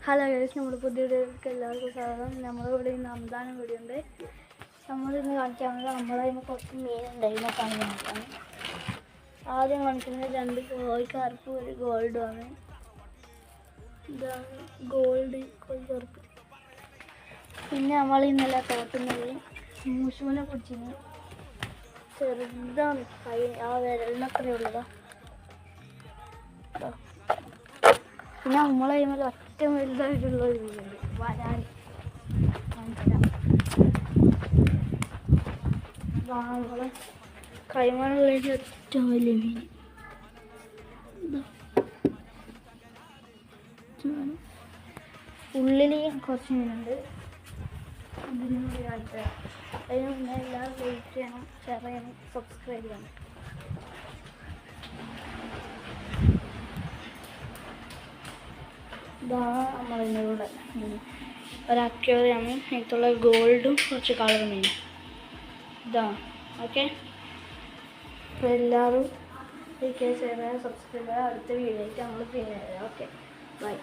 Hello guys, നമ്മുടെ പുതിയ വീഡിയോയിലേക്ക് എല്ലാവർക്കും സ്വാഗതം. നമ്മളിവിടെ ഇന്ന് റംസാനും കൂടിയുണ്ട്. നമ്മളിന്ന് കാണിക്കാവുന്നത് നമ്മളെ കുറച്ച് മീനുണ്ടായിരുന്നു കാണിക്കാൻ. ആദ്യം കാണിക്കുന്നത് 2 കോഴിക്കറുപ്പ് ഒരു ഗോൾഡുമാണ്. ഇതാണ് ഗോൾഡ് കോഴിക്കറുപ്പ്. പിന്നെ നമ്മൾ ഇന്നലെ തോട്ടുന്നത് മൂശൂനെ പിടിച്ചിരുന്നു. ചെറുതാണ്, ആ വിരലിനത്രേ ഉള്ളതാ. പിന്നെ നമ്മളെ കഴിയുമ്പോൾ ഏറ്റവും വലുതായിട്ടുള്ള ഒരു മീനുണ്ട്, വരാൻ. നമ്മളെ കൈമാനുള്ള ഏറ്റവും വലിയ മീൻ. ഉള്ളിൽ കുറച്ച് മീനുണ്ട്. അതിനോട് കാണിച്ചാൽ അതിന് മുന്നേ എല്ലാവരും ലൈക്ക് ചെയ്യണം, ഷെയർ ചെയ്യണം, സബ്സ്ക്രൈബ് ചെയ്യണം. ഇതാണ് നമ്മളിവിടെ ഒരു അക്വേറിയമാണ്. ഇതിലുള്ള ഗോൾഡും കുറച്ച് കളർ മീനും ഇതാണ്. ഓക്കെ, അപ്പോൾ എല്ലാവരും ലൈക്ക് ചെയ്യുക, ഷെയർ ചെയ്യുക, സബ്സ്ക്രൈബ് ചെയ്യുക. അടുത്ത വീഡിയോ ആയിട്ട് നമ്മൾ പിന്നെ വരാം. Okay, by.